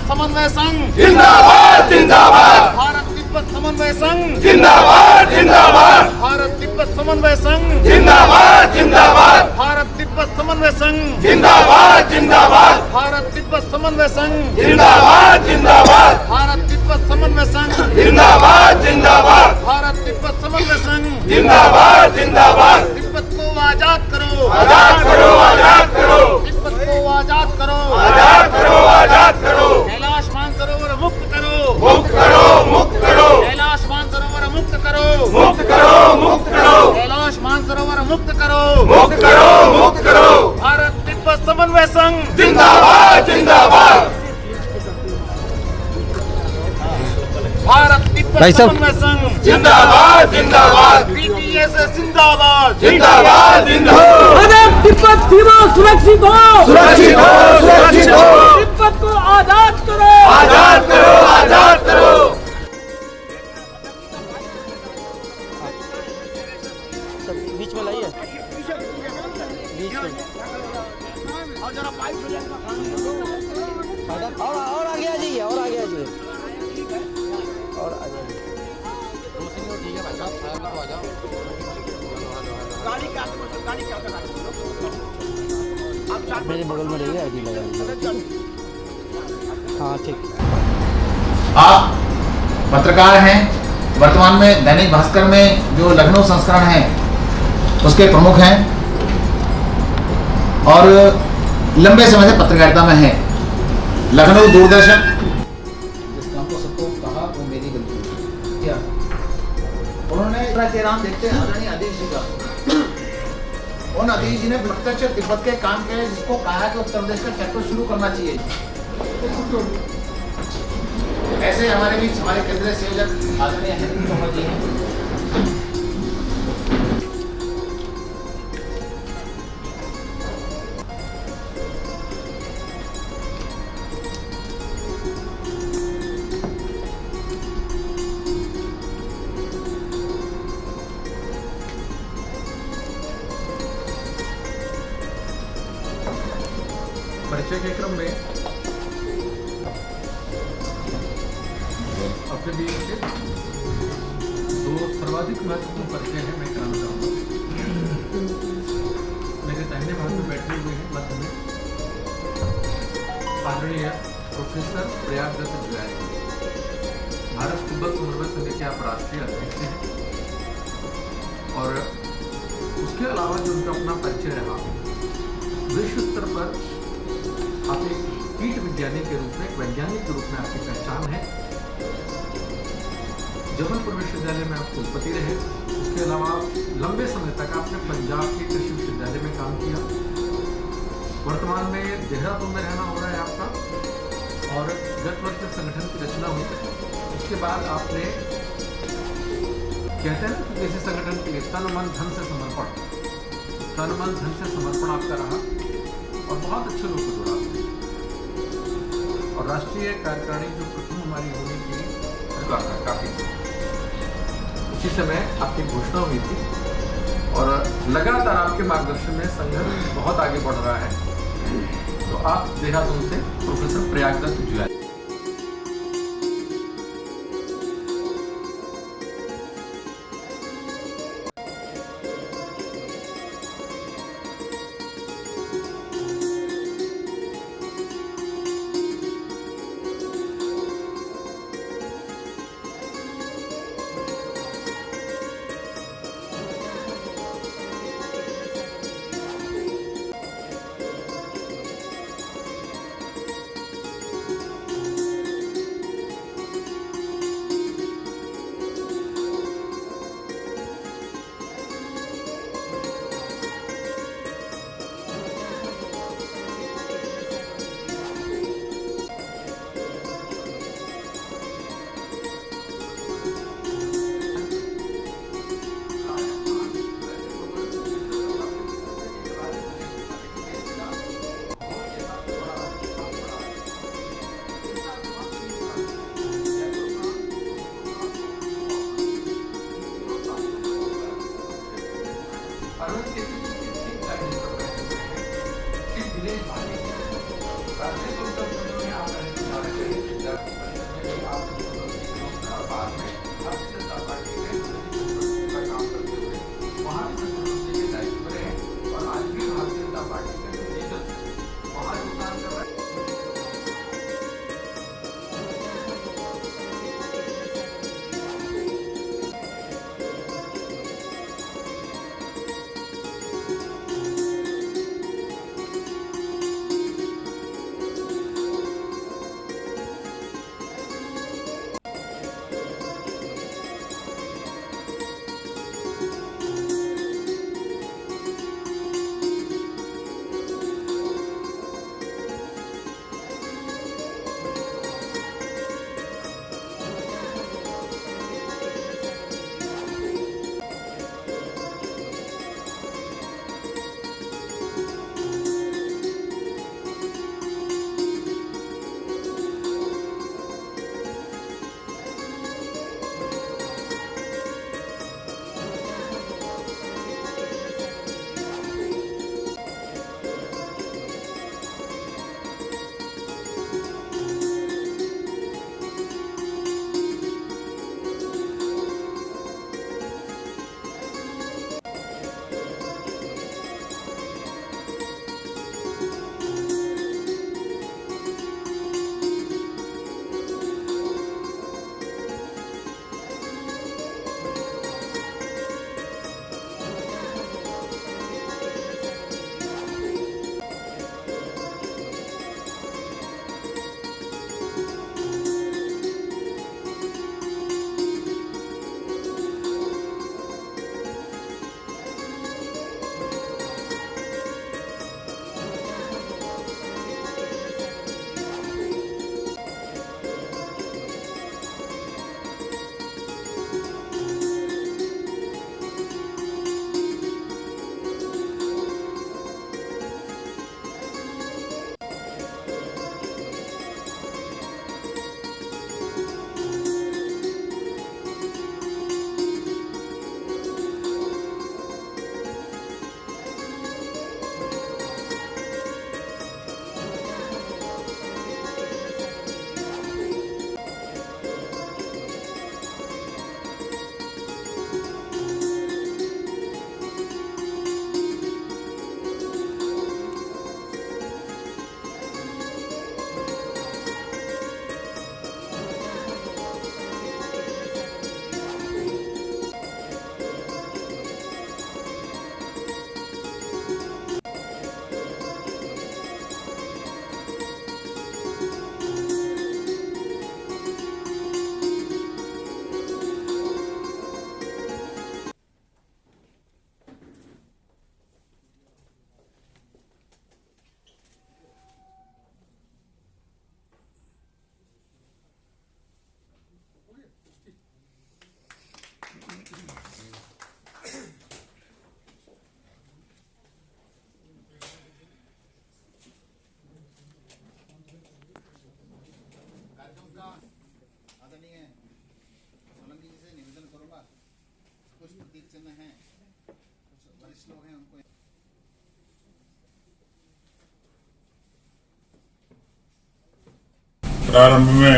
समन्वय संघ जिंदाबाद जिंदाबाद, भारत तिब्बत समन्वय संघ जिंदाबाद जिंदाबाद, भारत तिब्बत समन्वय संघ जिंदाबाद जिंदाबाद, भारत तिब्बत समन्वय संघ जिंदाबाद जिंदाबाद, भारत तिब्बत समन्वय संघ जिंदाबाद जिंदाबाद, भारत तिब्बत समन्वय संघ जिंदाबाद जिंदाबाद, भारत तिब्बत समन्वय संघ जिंदाबाद जिंदाबाद, तिब्बत को आजाद करो, आजाद करो, आजाद करो, तिब्बत को आजाद करो, आजाद करो, आजाद करो, कैलाश मानसरोवर मुक्त करो, मुक्त करो, मुक्त करो, कैलाश मानसरोवर मुक्त करो, मुक्त करो, मुक्त करो, कैलाश मानसरोवर मुक्त करो, मुक्त करो, मुक्त करो, भारत तिब्बत समन्वय संघ जिंदाबाद जिंदाबाद, भारत तिब्बत समन्वय संघ जिंदाबाद जिंदाबाद, बीटीएस जिंदाबाद, जिंदाबाद जिंदाबाद, भारत तिब्बत सीमा सुरक्षित हो, सुरक्षित हो, सुरक्षित हो, तिब्बत को आजाद करो, आजाद करो, आजाद करो, बीच में लाइए, और आगे आ जाइए, और आगे आ जाइए, और आ जाइए। मेरे बगल में रहिए, आईडी लगा लीजिए। हाँ ठीक। आप पत्रकार हैं, वर्तमान में दैनिक भास्कर में जो लखनऊ संस्करण है उसके प्रमुख हैं और लंबे समय से पत्रकारिता में हैं। लखनऊ दूरदर्शन जिस काम को सबको कहा वो मेरी गलती क्या उन्होंने राम देखते हैं आदरणीय अधीश जी का, उन अधीश जी ने प्रत्यक्ष तिब्बत के काम के जिसको कहा कि उत्तर प्रदेश का चैप्टर शुरू करना चाहिए। ऐसे हमारे बीच हमारे केंद्रीय संयोजक आदरणीय हेमंत तोमर जी हैं। परिचय के क्रम में अपने बीच के दो सर्वाधिक महत्वपूर्ण परिचय हैं मैं कराना चाहूँगा। मेरे दाहिने भाग में बैठे हुए हैं मध्य में आदरणीय प्रोफेसर प्रयागदत्त जुलैल, भारत तिब्बत समन्वय संघ के आप राष्ट्रीय अध्यक्ष हैं और उसके अलावा जो उनका अपना परिचय रहा विश्व स्तर पर आप एक कीट विज्ञानी के रूप में, एक वैज्ञानिक के रूप में आपकी पहचान है। जबलपुर विश्वविद्यालय में आप कुलपति रहे, उसके अलावा लंबे समय तक आपने पंजाब के कृषि विश्वविद्यालय में काम किया। वर्तमान में देहरादून में रहना हो रहा है आपका और गत वर्ष में संगठन की रचना हुई। उसके बाद आपने कहते हैं कि किसी संगठन के लिए तन मन धन से समर्पण, तन मन धन से समर्पण आपका रहा और बहुत अच्छे लोग को जोड़ा और राष्ट्रीय कार्यकारिणी जो प्रथम हमारी होने की काफी उसी समय आपकी घोषणा हुई थी और लगातार आपके मार्गदर्शन में संगठन बहुत आगे बढ़ रहा है। तो आप देहरादून से प्रोफेसर प्रयागदत्त जुलैल। राज्य में हैं, कुछ वरिष्ठ लोग हैं, उनको प्रारंभ में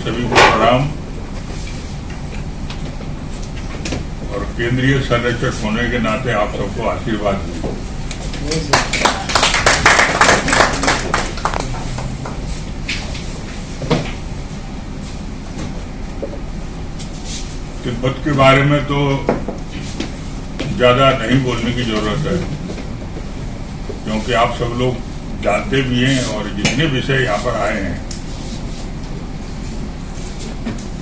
सभी को प्रणाम और केंद्रीय संरक्षक होने के नाते आप सबको आशीर्वाद दें। तिब्बत के बारे में तो ज्यादा नहीं बोलने की जरूरत है, क्योंकि आप सब लोग जानते भी हैं और जितने विषय यहाँ पर आए हैं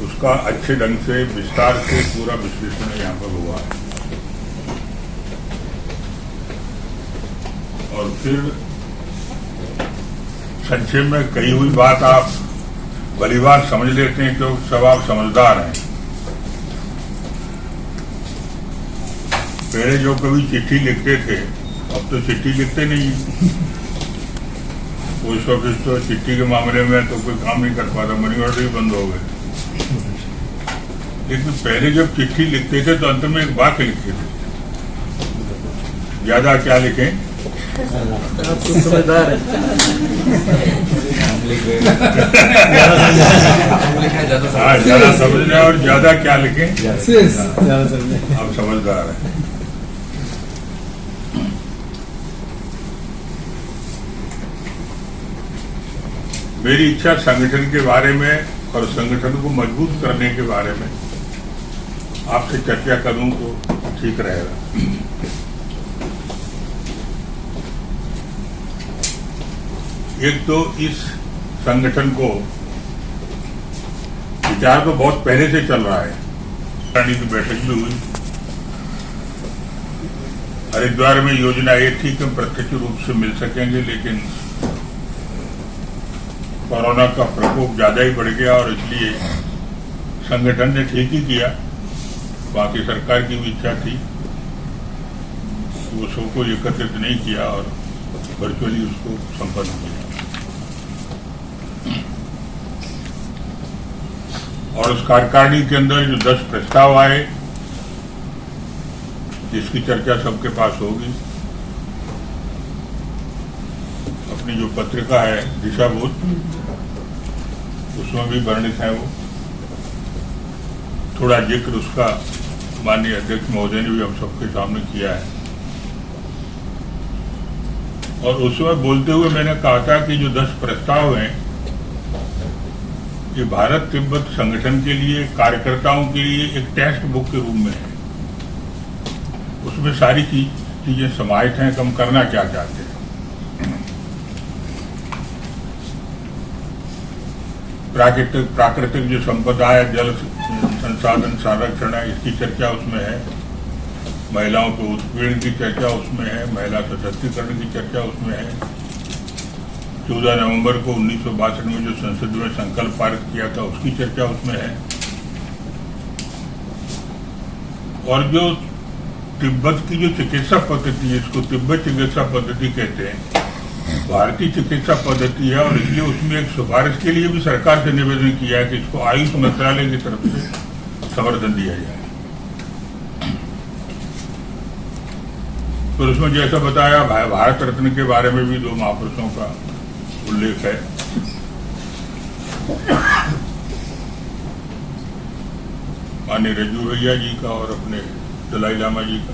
उसका अच्छे ढंग से विस्तार से पूरा विश्लेषण यहाँ पर हुआ है। और फिर संक्षेप में कही हुई बात आप भली बात समझ लेते हैं, क्योंकि सब आप समझदार हैं। पहले जो कभी चिट्ठी लिखते थे, अब तो चिट्ठी लिखते नहीं है। पोस्ट ऑफिस तो चिट्ठी के मामले में तो कोई काम नहीं कर पाता, मनी ऑर्डर ही बंद हो गए। लेकिन पहले जब चिट्ठी लिखते थे तो अंत में एक वाक्य लिखते थे, ज्यादा क्या लिखें, आप तो समझदार हैं। हाँ, ज्यादा समझना और ज्यादा क्या लिखें, आप समझदार हैं। मेरी इच्छा संगठन के बारे में और संगठन को मजबूत करने के बारे में आपसे चर्चा करूं तो ठीक रहेगा। एक तो इस संगठन को विचार तो बहुत पहले से चल रहा है। की बैठक भी हुई, हरिद्वार में योजना ये थी कि हम प्रत्यक्ष रूप से मिल सकेंगे, लेकिन कोरोना का प्रकोप ज्यादा ही बढ़ गया और इसलिए संगठन ने ठीक ही किया। बाकी सरकार की भी इच्छा थी, वो सबको एकत्रित नहीं किया और वर्चुअली उसको संपन्न किया। और उस कार्यकारिणी के अंदर जो 10 प्रस्ताव आए, जिसकी चर्चा सबके पास होगी, अपनी जो पत्रिका है दिशाभूत, उसमें भी वर्णित है। वो थोड़ा जिक्र उसका माननीय अध्यक्ष महोदय ने भी हम सबके सामने किया है। और उसमें बोलते हुए मैंने कहा था कि जो 10 प्रस्ताव हैं, ये भारत तिब्बत संगठन के लिए, कार्यकर्ताओं के लिए एक टेक्स्ट बुक के रूप में है। उसमें सारी चीजें समाहित हैं कि हम करना क्या चाहते हैं। प्राकृतिक जो संपदा है, जल संसाधन संरक्षण है, इसकी चर्चा उसमें है। महिलाओं के उत्पीड़न की चर्चा उसमें है। महिला सशक्तिकरण की चर्चा उसमें है। 14 नवंबर को 1962 में जो संसद में संकल्प पारित किया था, उसकी चर्चा उसमें है। और जो तिब्बत की जो चिकित्सा पद्धति है, इसको तिब्बत चिकित्सा पद्धति कहते हैं, भारतीय चिकित्सा पद्धति है। और इसलिए उसमें एक सिफारिश के लिए भी सरकार से निवेदन किया है कि इसको आयुष मंत्रालय की तरफ से समर्थन दिया जाए। तो उसमें जैसा बताया, भारत रत्न के बारे में भी 2 महापुरुषों का उल्लेख है। माननीय रज्जू भैया जी का और अपने दलाई लामा जी का।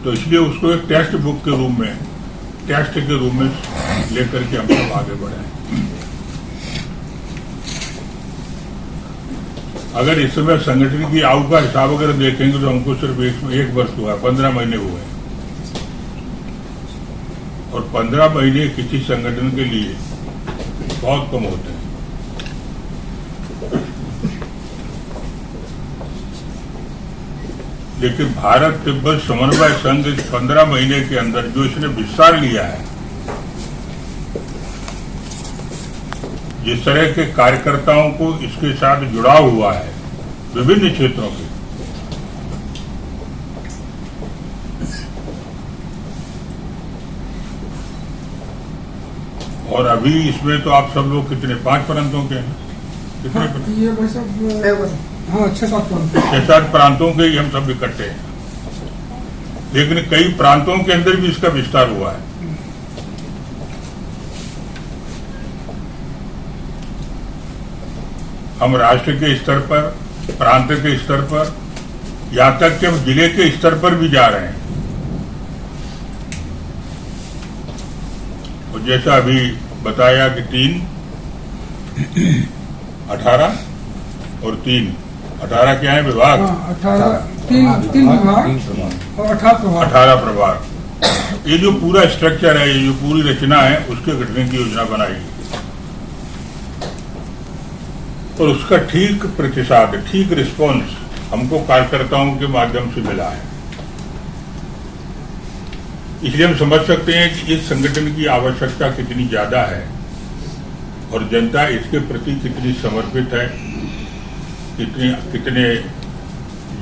तो इसलिए उसको एक टेक्स्ट बुक के रूप में, टेक्स्ट के रूप में लेकर के हम सब आगे बढ़े। अगर इस समय संगठन की आयु का हिसाब अगर देखेंगे तो हमको सिर्फ 1 वर्ष हुआ, 15 महीने हुए। और 15 महीने किसी संगठन के लिए बहुत कम होते हैं। लेकिन भारत तिब्बत समन्वय संघ इस 15 महीने के अंदर जो इसने विस्तार लिया है, जिस तरह के कार्यकर्ताओं को इसके साथ जुड़ाव हुआ है विभिन्न क्षेत्रों के, और अभी इसमें तो आप सब लोग कितने 5 प्रांतों के हैं, कितने ये भाई साहब हाँ 6-7 प्रांत 6-7 प्रांतों के ही हम सब इकट्ठे हैं, लेकिन कई प्रांतों के अंदर भी इसका विस्तार हुआ है। हम राष्ट्र के स्तर पर, प्रांत के स्तर पर, यहां तक कि हम जिले के स्तर पर भी जा रहे हैं। और जैसा अभी बताया कि 18 और 18 क्या है विभाग, 3 विभाग और 18 प्रभाग। ये जो पूरा स्ट्रक्चर है, ये जो पूरी रचना है, उसके गठन की योजना बनाई और उसका ठीक प्रतिसाद, ठीक रिस्पॉन्स हमको कार्यकर्ताओं के माध्यम से मिला है। इसलिए हम समझ सकते हैं कि इस संगठन की आवश्यकता कितनी ज्यादा है और जनता इसके प्रति कितनी समर्पित है, कितने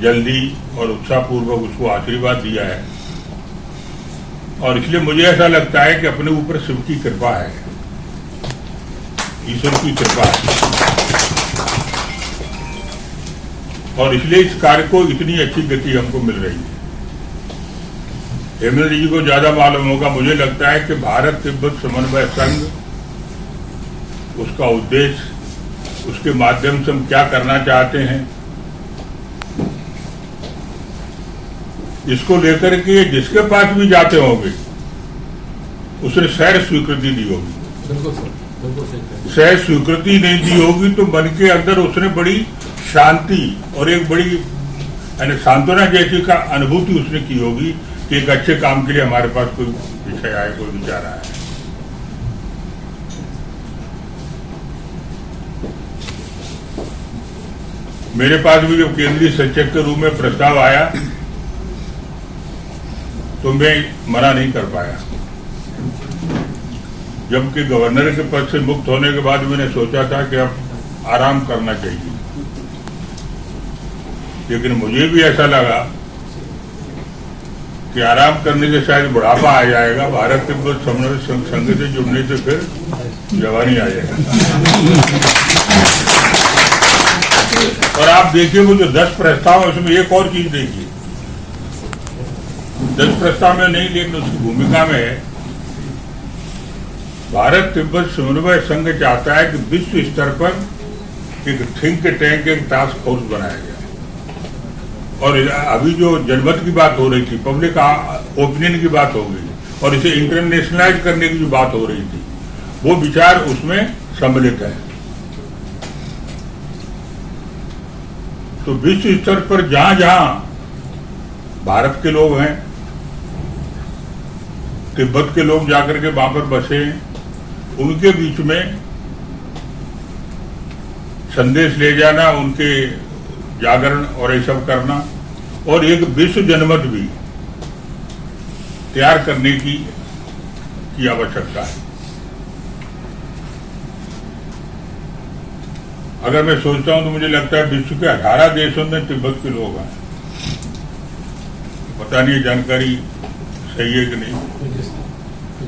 जल्दी और उत्साहपूर्वक उसको आशीर्वाद दिया है। और इसलिए मुझे ऐसा लगता है कि अपने ऊपर शिव की कृपा है, ईश्वर की कृपा है, और इसलिए इस कार्य को इतनी अच्छी गति हमको मिल रही है। हेमंत जी को ज्यादा मालूम होगा, मुझे लगता है कि भारत तिब्बत समन्वय संघ, उसका उद्देश्य, उसके माध्यम से हम क्या करना चाहते हैं, इसको लेकर के जिसके पास भी जाते होंगे उसने सहज स्वीकृति दी होगी। सहज स्वीकृति नहीं दी होगी तो मन के अंदर उसने बड़ी शांति और एक बड़ी सांत्वना जैसी का अनुभूति उसने की होगी कि एक अच्छे काम के लिए हमारे पास कोई विषय आए, कोई विचार आए। मेरे पास भी जब केंद्रीय सचिव के रूप में प्रस्ताव आया तो मैं मना नहीं कर पाया। जबकि गवर्नर के पद से मुक्त होने के बाद मैंने सोचा था कि अब आराम करना चाहिए, लेकिन मुझे भी ऐसा लगा कि आराम करने से शायद बुढ़ापा आ जाएगा, भारत तिब्बत समन्वय संघ से जुड़ने से फिर जवानी आ जाएगा। और आप देखिए वो जो 10 प्रस्ताव है उसमें एक और चीज देखिए, 10 प्रस्ताव में नहीं लेकिन उसकी भूमिका में है, भारत तिब्बत समन्वय संघ चाहता है कि विश्व स्तर पर एक थिंक टैंक, एक टास्क फोर्स बनाया गया। और अभी जो जनमत की बात हो रही थी, पब्लिक ओपिनियन की बात हो गई और इसे इंटरनेशनलाइज करने की जो बात हो रही थी, वो विचार उसमें सम्मिलित है। तो विश्व स्तर पर जहां जहां भारत के लोग हैं, तिब्बत के लोग जाकर के वहां पर बसे हैं, उनके बीच में संदेश ले जाना, उनके जागरण और ये सब करना, और एक विश्व जनमत भी तैयार करने की आवश्यकता है। अगर मैं सोचता हूं तो मुझे लगता है विश्व के 18 देशों में तिब्बत के लोग हैं। पता नहीं जानकारी सही है कि नहीं।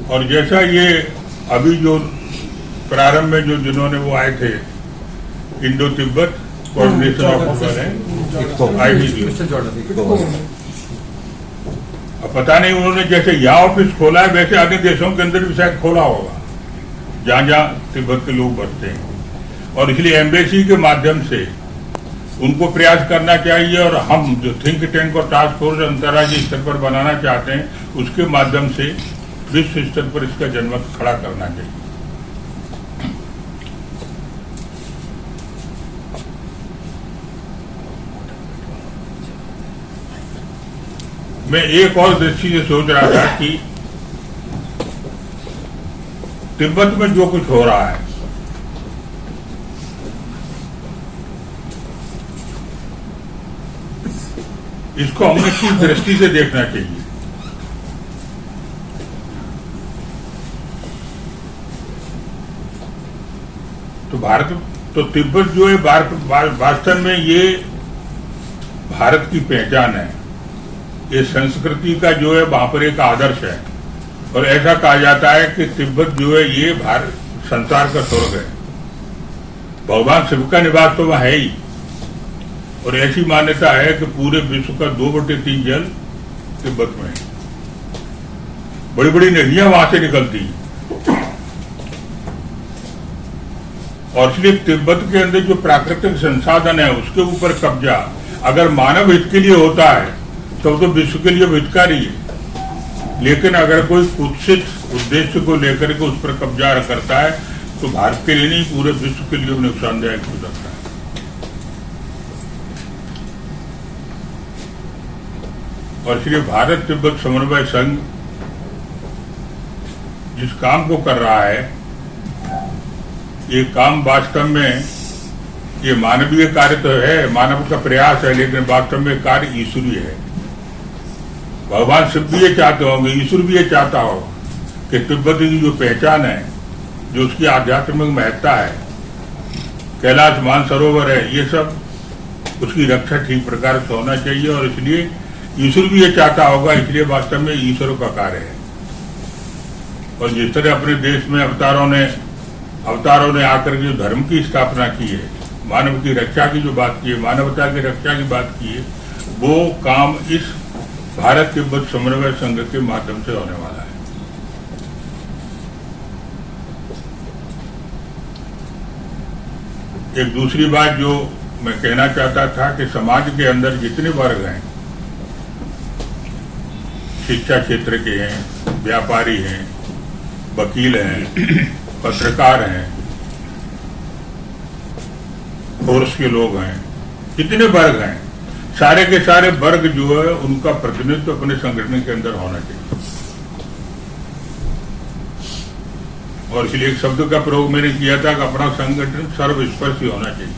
और जैसा ये अभी जो प्रारंभ में जो जिन्होंने वो आए थे, इंडो तिब्बत कोऑर्डिनेशन ऑफिसर है, अब पता नहीं उन्होंने जैसे यहाँ ऑफिस खोला है वैसे अन्य देशों के अंदर भी शायद खोला होगा जहां जहां तिब्बत के लोग बसते हैं। और इसलिए एम्बेसी के माध्यम से उनको प्रयास करना चाहिए, और हम जो थिंक टैंक और टास्क फोर्स अंतर्राज्यीय स्तर पर बनाना चाहते हैं उसके माध्यम से विश्व स्तर पर इसका जनमत खड़ा करना चाहिए। मैं एक और दृष्टि से सोच रहा था कि तिब्बत में जो कुछ हो रहा है, इसको हमें किस दृष्टि से देखना चाहिए। तो तिब्बत जो है वास्तव में ये भारत की पहचान है, ये संस्कृति का जो है वहां पर एक आदर्श है। और ऐसा कहा जाता है कि तिब्बत जो है ये भारत संसार का स्वर्ग है, भगवान शिव का निवास तो वहां है ही। और ऐसी मान्यता है कि पूरे विश्व का 2/3 जल तिब्बत में है। बड़ी बड़ी नदियां वहां से निकलती हैं। और इसलिए तिब्बत के अंदर जो प्राकृतिक संसाधन है उसके ऊपर कब्जा अगर मानव हित के लिए होता है तो विश्व के लिए हितकारी है। लेकिन अगर कोई कुत्सित उद्देश्य को लेकर के उस पर कब्जा करता है तो भारत के लिए नहीं, पूरे विश्व के लिए नुकसानदायक हो सकता है। और इसलिए भारत तिब्बत समन्वय संघ जिस काम को कर रहा है, ये काम वास्तव में ये मानवीय कार्य तो है, मानव का प्रयास है, लेकिन वास्तव में कार्य ईश्वरीय है। भगवान शिव भी ये चाहते होंगे, ईश्वर भी ये चाहता होगा कि तिब्बत की जो पहचान है, जो उसकी आध्यात्मिक महत्ता है, कैलाश मानसरोवर है, ये सब उसकी रक्षा ठीक प्रकार से होना चाहिए। और इसलिए ईश्वर भी ये चाहता होगा, इसलिए वास्तव में ईश्वर का कार्य है। और जिस तरह अपने देश में अवतारों ने आकर के जो धर्म की स्थापना की है, मानव की रक्षा की जो बात की है, मानवता की रक्षा की बात की है, वो काम इस भारत तिब्बत समन्वय संघ के माध्यम से होने वाला है। एक दूसरी बात जो मैं कहना चाहता था कि समाज के अंदर जितने वर्ग हैं, शिक्षा क्षेत्र के हैं, व्यापारी हैं, वकील हैं, पत्रकार हैं, फोर्स के लोग हैं, जितने वर्ग हैं, सारे के सारे वर्ग जो है उनका प्रतिनिधित्व अपने संगठन के अंदर होना चाहिए। और इसलिए एक शब्द का प्रयोग मैंने किया था कि अपना संगठन सर्वस्पर्शी होना चाहिए।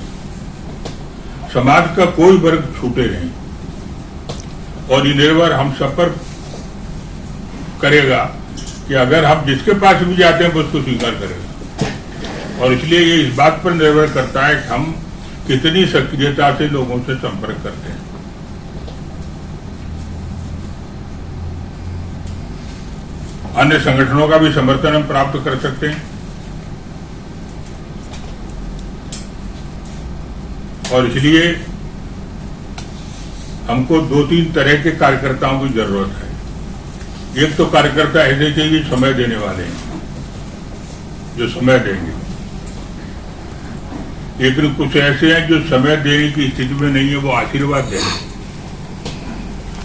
समाज का कोई वर्ग छूटे नहीं और ये निर्भर हम सब पर करेगा कि अगर हम जिसके पास भी जाते हैं वो उसको स्वीकार करेगा। और इसलिए ये इस बात पर निर्भर करता है कि हम कितनी सक्रियता से लोगों से संपर्क करते हैं। अन्य संगठनों का भी समर्थन हम प्राप्त कर सकते हैं। और इसलिए हमको 2-3 तरह के कार्यकर्ताओं की जरूरत है। एक तो कार्यकर्ता ऐसे चाहिए समय देने वाले हैं, जो समय देंगे, लेकिन कुछ ऐसे हैं जो समय देने की स्थिति में नहीं है, वो आशीर्वाद देंगे।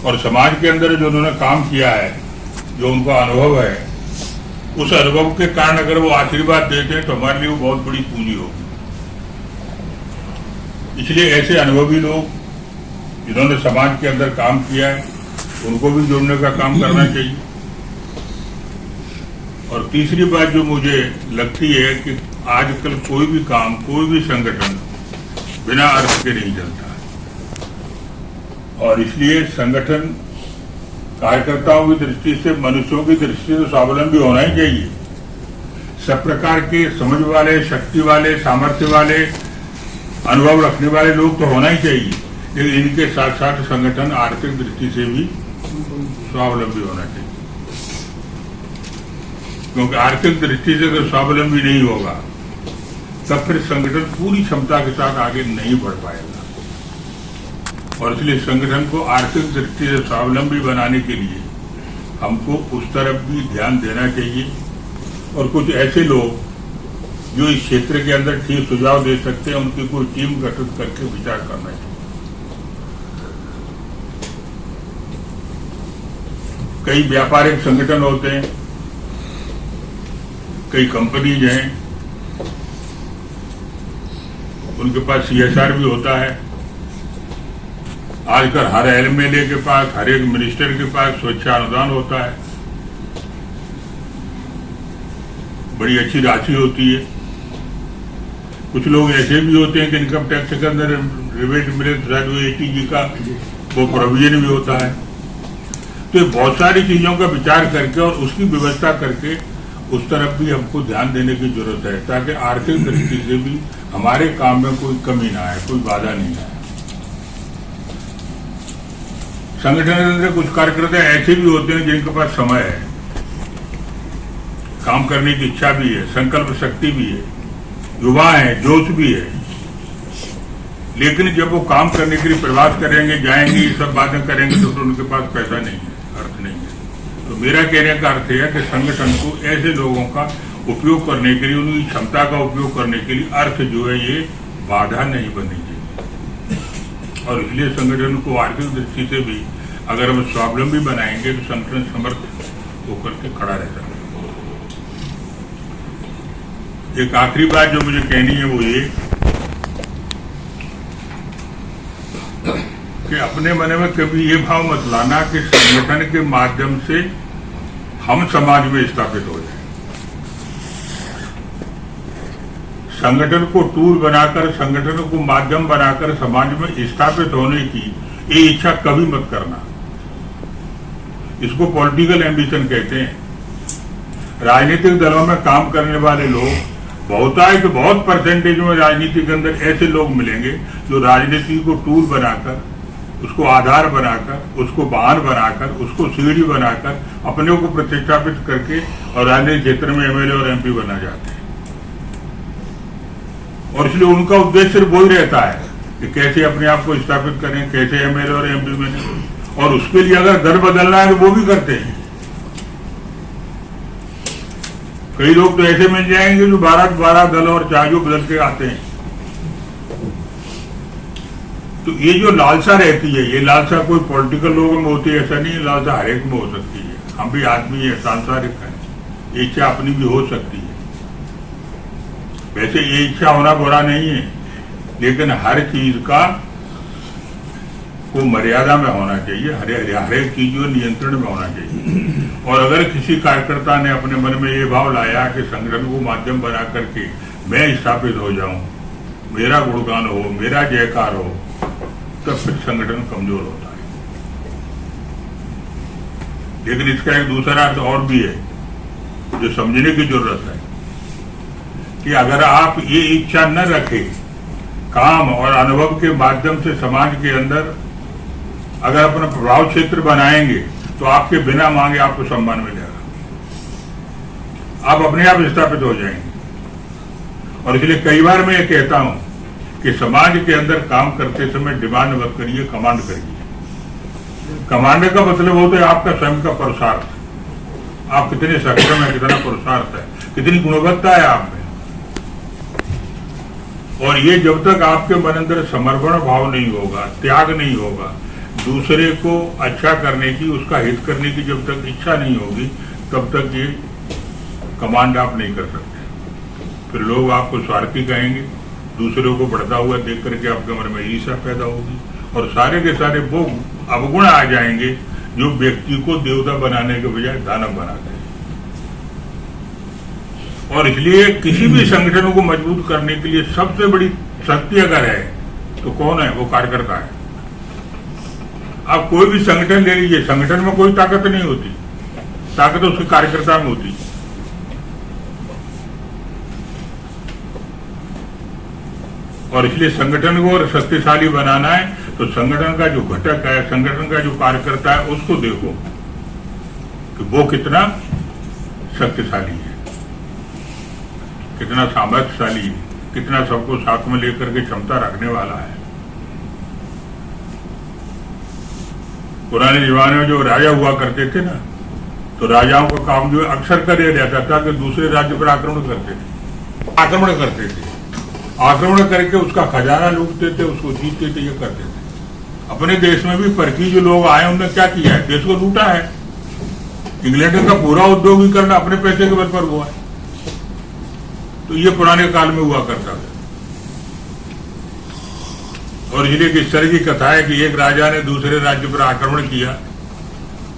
और समाज के अंदर जो उन्होंने काम किया है, जो उनका अनुभव है, उस अनुभव के कारण अगर वो आशीर्वाद देते हैं तो हमारे लिए वो बहुत बड़ी पूंजी होगी। इसलिए ऐसे अनुभवी लोग जिन्होंने समाज के अंदर काम किया है उनको भी जोड़ने का काम करना चाहिए। और तीसरी बात जो मुझे लगती है कि आजकल कोई भी काम, कोई भी संगठन बिना अर्थ के नहीं चलता है। और इसलिए संगठन कार्यकर्ताओं की दृष्टि से, मनुष्यों की दृष्टि से स्वावलंबी होना ही चाहिए। सब प्रकार के समझ वाले, शक्ति वाले, सामर्थ्य वाले, अनुभव रखने वाले लोग तो होना ही चाहिए, लेकिन इनके साथ साथ संगठन आर्थिक दृष्टि से भी स्वावलंबी होना चाहिए। क्योंकि आर्थिक दृष्टि से अगर स्वावलंबी नहीं होगा तब फिर संगठन पूरी क्षमता के साथ आगे नहीं बढ़ पाएगा। और इसलिए संगठन को आर्थिक दृष्टि से स्वावलंबी बनाने के लिए हमको उस तरफ भी ध्यान देना चाहिए। और कुछ ऐसे लोग जो इस क्षेत्र के अंदर ठीक सुझाव दे सकते हैं, उनकी कोई टीम गठित करके विचार करना चाहिए। कई व्यापारिक संगठन होते हैं, कई कंपनीज हैं, उनके पास CSR भी होता है। आजकल हर एमएलए के पास, हर एक मिनिस्टर के पास स्वच्छता अनुदान होता है, बड़ी अच्छी राशि होती है। कुछ लोग ऐसे भी होते हैं कि इनकम टैक्स के अंदर रिबेट मिले, ATG का वो प्रोविजन भी होता है। तो बहुत सारी चीजों का विचार करके और उसकी व्यवस्था करके उस तरफ भी हमको ध्यान देने की जरूरत है, ताकि आर्थिक दृष्टि से भी हमारे काम में कोई कमी ना आए, कोई बाधा नहीं आए। संगठन के अंदर कुछ कार्यकर्ता ऐसे भी होते हैं जिनके पास समय है, काम करने की इच्छा भी है, संकल्प शक्ति भी है, युवा है, जोश भी है, लेकिन जब वो काम करने के लिए प्रवास करेंगे, जाएंगे, ये सब बातें करेंगे तो उनके पास पैसा नहीं है, अर्थ नहीं है। तो मेरा कहने का अर्थ है कि संगठन को ऐसे लोगों का उपयोग करने के लिए, उनकी क्षमता का उपयोग करने के लिए अर्थ जो है ये बाधा नहीं बननी चाहिए। और इसलिए संगठन को आर्थिक दृष्टि से भी अगर हम स्वावलंबी बनाएंगे तो संगठन समर्थ होकर के खड़ा रह सकता है। एक आखिरी बात जो मुझे कहनी है वो ये कि अपने मन में कभी ये भाव मत लाना कि संगठन के माध्यम से हम समाज में स्थापित हो जाए। संगठन को टूल बनाकर, संगठन को माध्यम बनाकर समाज में स्थापित होने की ये इच्छा कभी मत करना। इसको पॉलिटिकल एम्बिशन कहते हैं। राजनीतिक दलों में काम करने वाले लोग बहुत परसेंटेज में राजनीति के अंदर ऐसे लोग मिलेंगे जो राजनीति को टूल बनाकर, उसको आधार बनाकर, उसको वाहन बनाकर, उसको सीढ़ी बनाकर अपने को प्रतिष्ठापित करके और राजनीतिक क्षेत्र में एमएलए और एमपी बना जाते हैं। और इसलिए उनका उद्देश्य सिर्फ वही रहता है कि कैसे अपने आप को स्थापित करें, कैसे एमएलए और एमपी बने, और उसके लिए अगर दल बदलना है तो वो भी करते हैं। कई लोग तो ऐसे मिल जाएंगे जो 12 दल और चार्जों बदल के आते हैं। तो ये जो लालसा रहती है, ये लालसा कोई पॉलिटिकल लोगों में होती है ऐसा नहीं है, लालसा हर एक में हो सकती है। हम भी आदमी है, सांसारिक है, ये इच्छा अपनी भी हो सकती है। वैसे ये इच्छा होना बुरा नहीं है, लेकिन हर चीज का को मर्यादा में होना चाहिए, हर एक चीज जो नियंत्रण में होना चाहिए। और अगर किसी कार्यकर्ता ने अपने मन में ये भाव लाया कि संगठन को माध्यम बना करके मैं स्थापित हो जाऊं, मेरा गुणगान हो, मेरा जयकार हो, तब फिर संगठन कमजोर होता है। लेकिन इसका एक दूसरा अर्थ और भी है जो समझने की जरूरत है कि अगर आप ये इच्छा न रखें, काम और अनुभव के माध्यम से समाज के अंदर अगर अपना प्रभाव क्षेत्र बनाएंगे तो आपके बिना मांगे आपको सम्मान मिलेगा, आप अपने आप स्थापित हो जाएंगे। और इसलिए कई बार मैं ये कहता हूं कि समाज के अंदर काम करते समय डिमांड मत करिए, कमांड करिए। कमांड का मतलब होता है आपका स्वयं का पुरुषार्थ, आप कितने सक्षम है, कितना पुरुषार्थ है, कितनी गुणवत्ता है आप में। और ये जब तक आपके मन अंदर समर्पण भाव नहीं होगा, त्याग नहीं होगा, दूसरे को अच्छा करने की, उसका हित करने की जब तक इच्छा नहीं होगी, तब तक ये कमांड आप नहीं कर सकते। फिर लोग आपको स्वार्थी कहेंगे, दूसरों को बढ़ता हुआ देख करके आपके मन में ईर्ष्या पैदा होगी और सारे के सारे वो अवगुण आ जाएंगे जो व्यक्ति को देवता बनाने के बजाय दानव बनाते हैं। और इसलिए किसी भी संगठन को मजबूत करने के लिए सबसे बड़ी शक्ति अगर है तो कौन है? वो कार्यकर्ता है। आप कोई भी संगठन ले लीजिए, संगठन में कोई ताकत नहीं होती, ताकत उसके कार्यकर्ता में होती। और इसलिए संगठन को और शक्तिशाली बनाना है तो संगठन का जो घटक है, संगठन का जो कार्यकर्ता है, उसको देखो कि वो कितना शक्तिशाली है, कितना सामर्थ्यशाली है, कितना सबको साथ में लेकर के क्षमता रखने वाला है। पुराने जमाने में जो राजा हुआ करते थे ना, तो राजाओं का काम जो अक्सर कर दिया जाता था कि दूसरे राज्य पर आक्रमण करते थे, आक्रमण करके उसका खजाना लूटते थे, उसको जीतते थे, ये करते थे। अपने देश में भी परकी जो लोग आए उन्होंने क्या किया है? देश को लूटा है। इंग्लैंड का पूरा औद्योगिकरण अपने पैसे के बल पर हुआ है। तो ये पुराने काल में हुआ करता था। और इसलिए इस तरह की कथा है कि एक राजा ने दूसरे राज्य पर आक्रमण किया,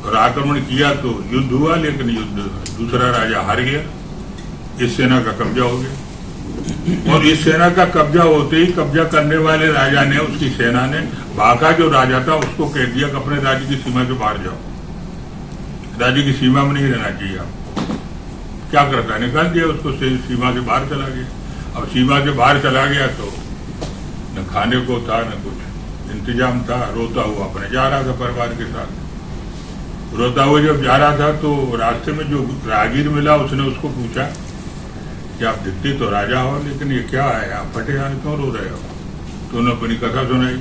और आक्रमण किया तो युद्ध हुआ, लेकिन युद्ध दूसरा राजा हार गया, इस सेना का कब्जा हो गया। और इस सेना का कब्जा होते ही कब्जा करने वाले राजा ने, उसकी सेना ने, बाका जो राजा था उसको कह दिया कि अपने राज्य की सीमा से बाहर जाओ, राज्य की सीमा में नहीं रहना चाहिए आप। क्या करता है? निकाल दिया उसको, सीमा से बाहर चला गया। अब सीमा से बाहर चला गया तो न खाने को था, न कुछ इंतजाम था, रोता हुआ अपने जा रहा था परिवार के साथ। रोता हुआ जब जा रहा था तो रास्ते में जो राहगीर मिला उसने उसको पूछा कि आप दिखते तो राजा हो, लेकिन ये क्या है, आप फटे हाथ क्यों रो रहे हो? तो उन्होंने अपनी कथा सुनाई।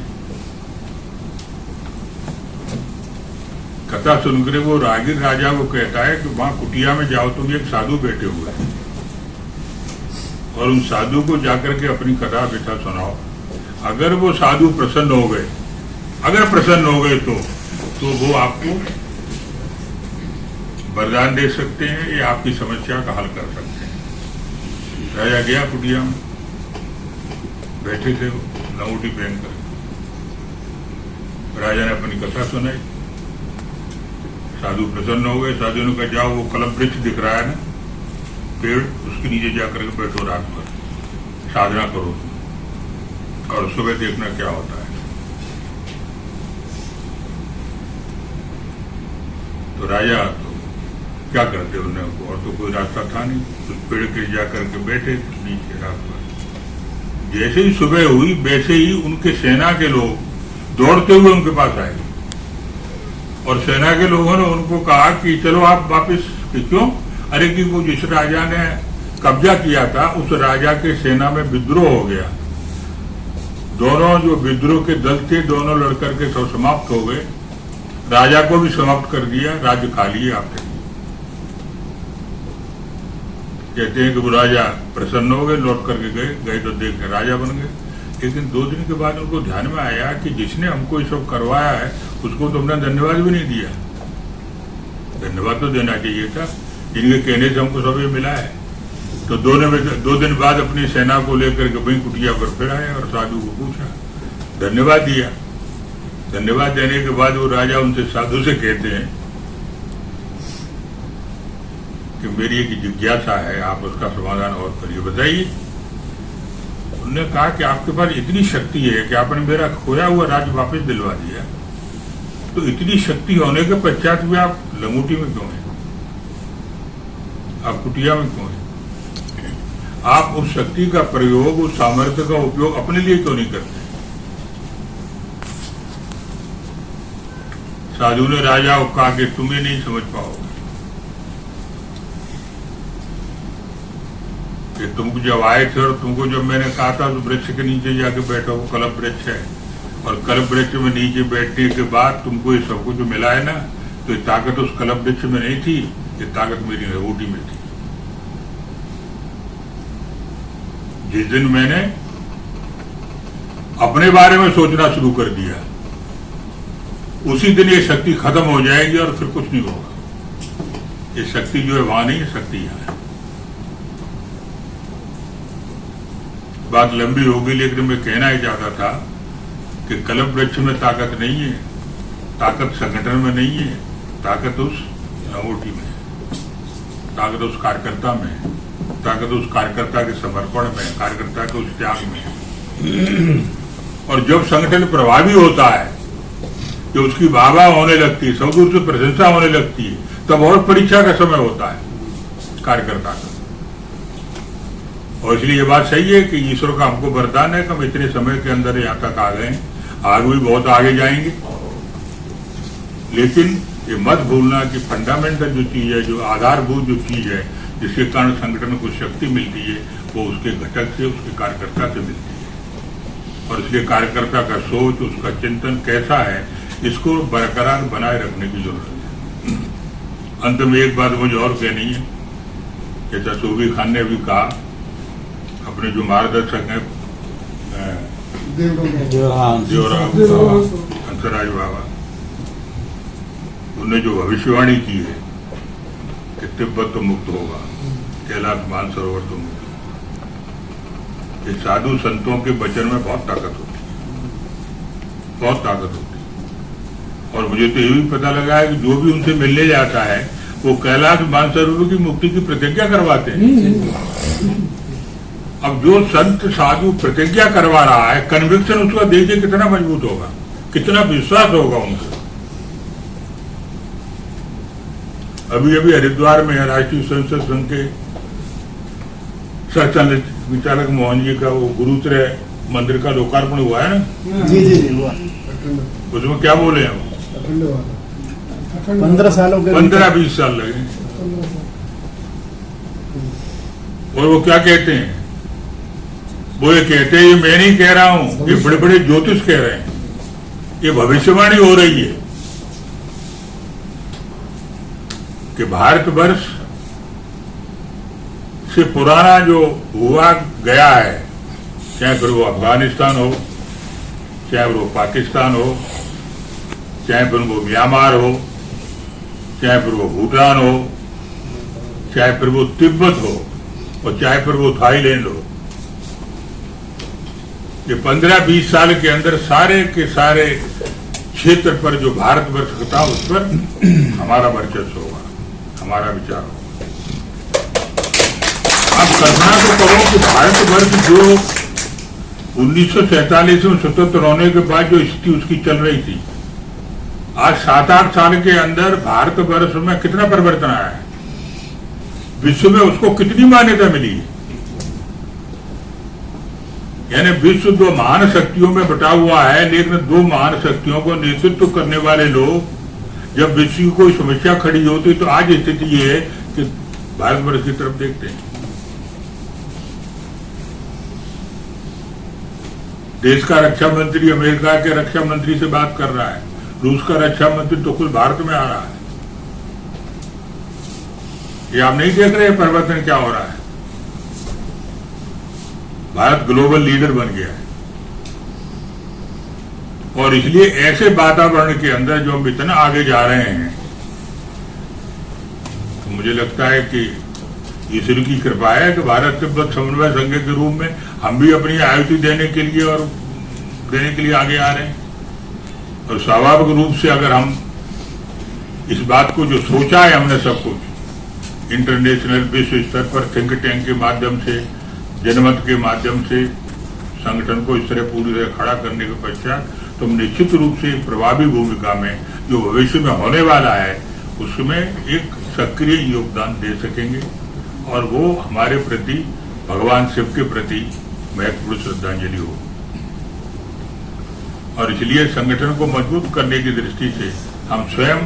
कथा सुनकर वो राहगीर राजा को कहता है कि वहां कुटिया में जाओ, तुम एक साधु बैठे हुए हैं और उन साधु को जाकर के अपनी कथा व्यथा सुनाओ। अगर वो साधु प्रसन्न हो गए, अगर प्रसन्न हो गए तो वो आपको वरदान दे सकते हैं या आपकी समस्या का हल कर सकते हैं। राजा गया कुटिया में, बैठे थे लंगोटी पहनकर, राजा ने अपनी कथा सुनाई। साधु प्रसन्न हो गए। साधु ने कहा जाओ वो कलम वृक्ष दिख रहा है ना, पेड़, उसके नीचे जाकर के बैठो, रात भर साधना करो और सुबह देखना क्या होता है। तो राजा तो क्या करते उन्हें, और तो कोई रास्ता था नहीं, उस पेड़ के जाकर के बैठे नीचे रात भर। जैसे ही सुबह हुई वैसे ही उनके सेना के लोग दौड़ते हुए उनके पास आए और सेना के लोगों ने उनको कहा कि चलो आप वापस। क्यों? अरे कि वो जिस राजा ने कब्जा किया था उस राजा के सेना में विद्रोह हो गया। दोनों जो विद्रोह के दल थे दोनों लड़कर के सब समाप्त हो गए, राजा को भी समाप्त कर दिया, राज्य खाली है आपने। कहते हैं कि वो राजा प्रसन्न हो गए, लौट करके गए तो देख के राजा बन गए। लेकिन 2 दिन के बाद उनको ध्यान में आया कि जिसने हमको ये सब करवाया है उसको तो हमने धन्यवाद भी नहीं दिया। धन्यवाद तो देना चाहिए था, जिनके कहने से हमको सब ये मिला है। तो 2 दिन बाद अपनी सेना को लेकर के वहीं कुटिया पर फिर आए और साधु को पूछा, धन्यवाद दिया। धन्यवाद देने के बाद वो राजा उनसे साधु से कहते हैं कि मेरी एक जिज्ञासा है, आप उसका समाधान और करिए, बताइए। उन्होंने कहा कि आपके पास इतनी शक्ति है कि आपने मेरा खोया हुआ राज्य वापस दिलवा दिया, तो इतनी शक्ति होने के पश्चात भी आप लंगोटी में क्यों हैं, आप कुटिया में क्यों हैं? आप उस शक्ति का प्रयोग, उस सामर्थ्य का उपयोग अपने लिए क्यों नहीं करते? साधु ने राजा को कहा कि तुम्हें नहीं समझ पाओगे कि तुम जब आए थे और तुमको जब मैंने कहा था तो वृक्ष के नीचे जाके बैठो, वो कल्प वृक्ष है, और कल्प वृक्ष में नीचे बैठने के बाद तुमको ये सब कुछ जो मिला है ना, तो ये ताकत उस कल्प वृक्ष में नहीं थी, ये ताकत मेरी लंगोटी में थी। जिस दिन मैंने अपने बारे में सोचना शुरू कर दिया उसी दिन ये शक्ति खत्म हो जाएगी और फिर कुछ नहीं होगा। ये शक्ति जो है वहां नहीं है, शक्ति यहां है। बात लंबी होगी, लेकिन मैं कहना ही चाहता था कि कल्प वृक्ष में ताकत नहीं है, ताकत संगठन में नहीं है, ताकत उस लंगोटी में है, ताकत उस कार्यकर्ता में है, ताकत उस कार्यकर्ता के समर्पण में, कार्यकर्ता के उस त्याग में है। और जब संगठन प्रभावी होता है, जो उसकी वाहवाह होने लगती है, सब दूर से प्रशंसा होने लगती है, तब और परीक्षा का समय होता है कार्यकर्ता का। और इसलिए ये बात सही है कि ईश्वर का हमको वरदान है कि हम इतने समय के अंदर यहाँ तक आ गए, आगे भी बहुत आगे जाएंगे। लेकिन ये मत भूलना कि फंडामेंटल जो चीज है, जो आधारभूत जो चीज है, जिसके कारण संगठन को शक्ति मिलती है, वो उसके घटक से, उसके कार्यकर्ता से मिलती है। और इसलिए कार्यकर्ता का सोच, उसका चिंतन कैसा है, इसको बरकरार बनाए रखने की जरूरत है। अंत में एक बात मुझे और कहनी है, जैसा सूबी खान ने भी कहा, अपने जो मार्गदर्शक हैं देवराम हंसराज बाबा, उन्होंने जो भविष्यवाणी की है कि तिब्बत तो मुक्त होगा, कैलाश मानसरोवर तो मुक्त होगा, ये साधु संतों के वचन में बहुत ताकत होती है, बहुत ताकत होती है। और मुझे तो ये भी पता लगा है कि जो भी उनसे मिलने जाता है वो कैलाश मानसरोवर की मुक्ति की प्रतिज्ञा करवाते हैं। अब जो संत साधु प्रतिज्ञा करवा रहा है, कन्विक्शन उसका देखिए कितना मजबूत होगा, कितना विश्वास होगा उनका। अभी अभी हरिद्वार में राष्ट्रीय स्वयंसेवक संघ के सरचंद विचारक मोहन जी का वो गुरुत्रय मंदिर का लोकार्पण हुआ है ना? जी जी हुआ। उसमें क्या बोले हैं? 15 सालों के 15-20 साल लगे। और वो क्या कहते हैं, वो ये कहते हैं, ये मैं नहीं कह रहा हूं, ये बड़े बड़े ज्योतिष कह रहे हैं, ये भविष्यवाणी हो रही है कि भारतवर्ष से पुराना जो हुआ गया है, चाहे फिर वो अफगानिस्तान हो, चाहे फिर वो पाकिस्तान हो, चाहे फिर वो म्यांमार हो, चाहे फिर वो भूटान हो, चाहे फिर वो तिब्बत हो, और चाहे फिर वो थाईलैंड हो, ये 15-20 साल के अंदर सारे के सारे क्षेत्र पर जो भारतवर्ष था उस पर हमारा वर्चस्व होगा, हमारा विचार होगा। आप कल्पना तो करो कि भारतवर्ष जो 1947 में स्वतंत्र होने के बाद जो स्थिति उसकी चल रही थी, आज 7-8 साल के अंदर भारतवर्ष में कितना परिवर्तन आया है, विश्व में उसको कितनी मान्यता मिली है। यानी विश्व 2 महान शक्तियों में बटा हुआ है, लेकिन 2 महान शक्तियों को नेतृत्व करने वाले लोग जब विश्व की कोई समस्या खड़ी होती तो आज स्थिति ये है कि भारतवर्ष की तरफ देखते हैं। देश का रक्षा मंत्री अमेरिका के रक्षा मंत्री से बात कर रहा है, रूस का रक्षा मंत्री तो खुद भारत में आ रहा है। ये आप नहीं देख रहे परिवर्तन क्या हो रहा है। भारत ग्लोबल लीडर बन गया है, और इसलिए ऐसे वातावरण के अंदर जो हम इतना आगे जा रहे हैं, तो मुझे लगता है कि ईश्वर की कृपा है कि भारत तिब्बत समन्वय संघ के रूप में हम भी अपनी आहुति देने के लिए आगे आ रहे हैं। और स्वाभाविक रूप से अगर हम इस बात को जो सोचा है हमने सब कुछ इंटरनेशनल विश्व स्तर पर थिंक टैंक के माध्यम से, जनमत के माध्यम से संगठन को इस तरह पूरी तरह खड़ा करने के पश्चात, तो हम निश्चित रूप से प्रभावी भूमिका में जो भविष्य में होने वाला है उसमें एक सक्रिय योगदान दे सकेंगे, और वो हमारे प्रति भगवान शिव के प्रति महत्वपूर्ण श्रद्धांजलि हो। और इसलिए संगठन को मजबूत करने की दृष्टि से हम स्वयं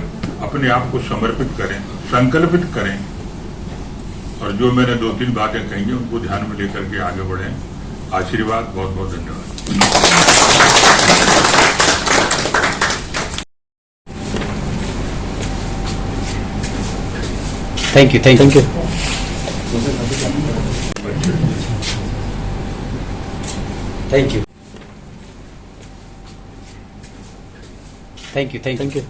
अपने आप को समर्पित करें, संकल्पित करें, और जो मैंने 2-3 बातें कही हैं उनको ध्यान में लेकर के आगे बढ़ें। आशीर्वाद, बहुत बहुत धन्यवाद। Thank you. Thank you. Thank you. Thank you.